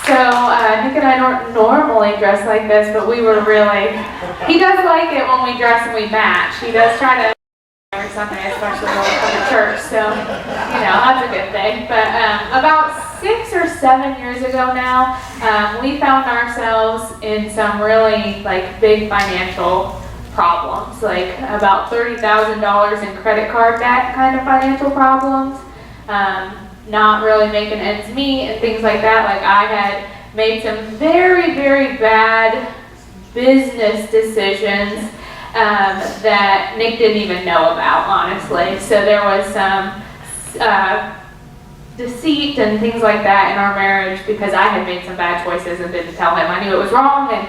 So Nick and I don't normally dress like this, but we were really, he does like it when we dress and we match. He does try to every Sunday, especially when we come to church, so, that's a good thing. But about 6 or 7 years ago now, we found ourselves in some really, big financial problems, about $30,000 in credit card debt kind of financial problems, not really making ends meet and things like that. I had made some very, very bad business decisions that Nick didn't even know about, honestly. So there was some deceit and things like that in our marriage because I had made some bad choices and didn't tell him. I knew it was wrong, and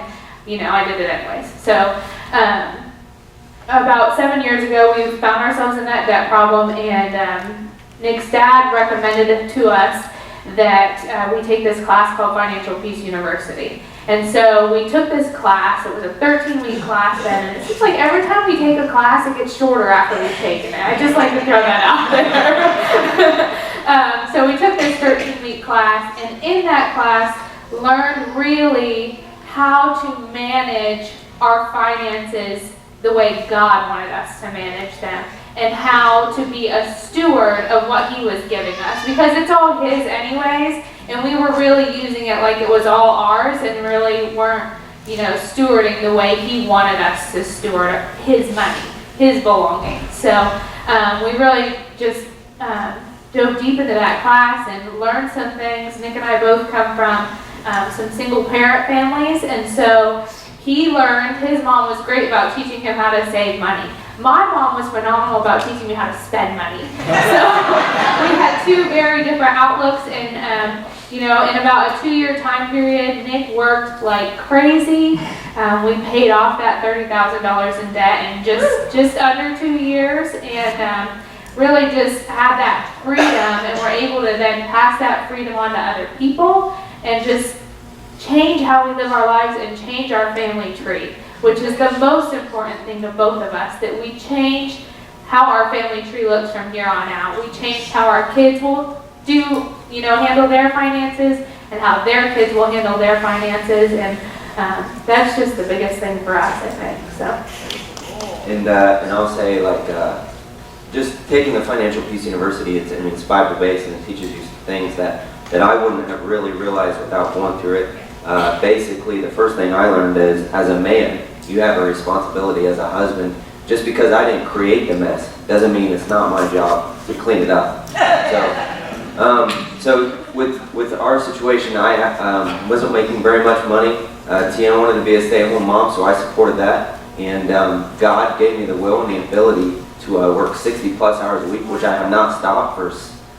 I did it anyways. So about 7 years ago, we found ourselves in that debt problem, and Nick's dad recommended it to us that we take this class called Financial Peace University. And so we took this class. It was a 13-week class then, and it seems like every time we take a class, it gets shorter after we've taken it. I just like to throw that out there. So we took this 13-week class, and in that class, learned really how to manage our finances the way God wanted us to manage them, and how to be a steward of what He was giving us, because it's all His anyways, and we were really using it like it was all ours and really weren't, stewarding the way He wanted us to steward His money, His belongings. So we really just dove deep into that class and learned some things. Nick and I both come from some single parent families, and so he learned, his mom was great about teaching him how to save money. My mom was phenomenal about teaching me how to spend money. So we had two very different outlooks, and in about a 2-year time period, Nick worked like crazy. We paid off that $30,000 in debt in just under 2 years, and really just had that freedom, and were able to then pass that freedom on to other people, and just change how we live our lives and change our family tree, which is the most important thing to both of us, that we change how our family tree looks from here on out. We change how our kids will handle their finances, and how their kids will handle their finances, and that's just the biggest thing for us, I think. So. And I'll say, just taking the Financial Peace University, it's Bible-based, and it teaches you things that I wouldn't have really realized without going through it. Basically, the first thing I learned is, as a man, you have a responsibility as a husband. Just because I didn't create the mess doesn't mean it's not my job to clean it up. So with our situation, I wasn't making very much money. Tiana wanted to be a stay-at-home mom, so I supported that. And God gave me the will and the ability to work 60-plus hours a week, which I have not stopped for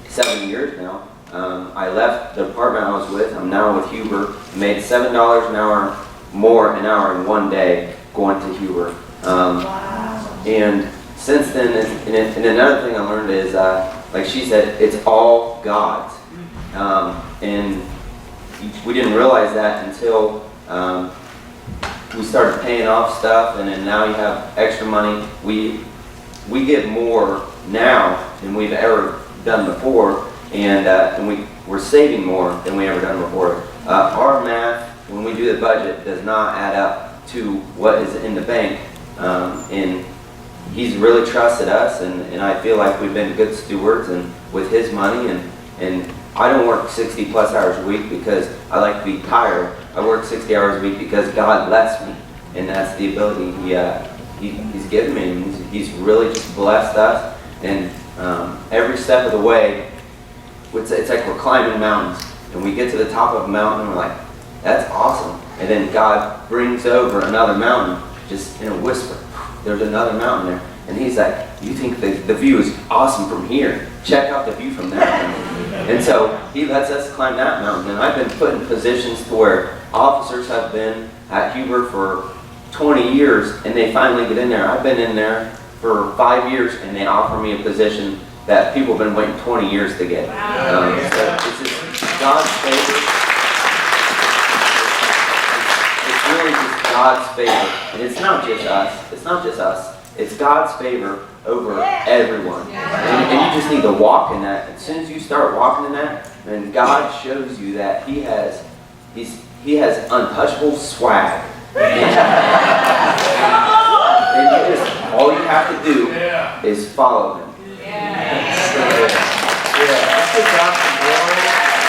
7 years now. I left the apartment I was with. I'm now with Huber. Made $7 an hour more an hour in one day going to Huber. And since then, and another thing I learned is, like she said, it's all God's. And we didn't realize that until we started paying off stuff, and then now you have extra money. We get more now than we've ever done before. And we're saving more than we ever done before. Our math, when we do the budget, does not add up to what is in the bank. And He's really trusted us, and I feel like we've been good stewards and with His money. And I don't work 60-plus hours a week because I like to be tired. I work 60 hours a week because God lets me, and that's the ability He's given me. And He's really just blessed us, and every step of the way. It's like we're climbing mountains, and we get to the top of a mountain, and we're like, that's awesome. And then God brings over another mountain, just in a whisper. There's another mountain there. And He's like, you think the view is awesome from here? Check out the view from that mountain. And so He lets us climb that mountain. And I've been put in positions to where officers have been at Huber for 20 years, and they finally get in there. I've been in there for 5 years, and they offer me a position that people have been waiting 20 years to get. So it's just God's favor. It's really just God's favor. And it's not just us. It's not just us. It's God's favor over everyone. And you just need to walk in that. As soon as you start walking in that, then God shows you that He has He has untouchable swag. And all you have to do is follow him. Yeah. That's good job.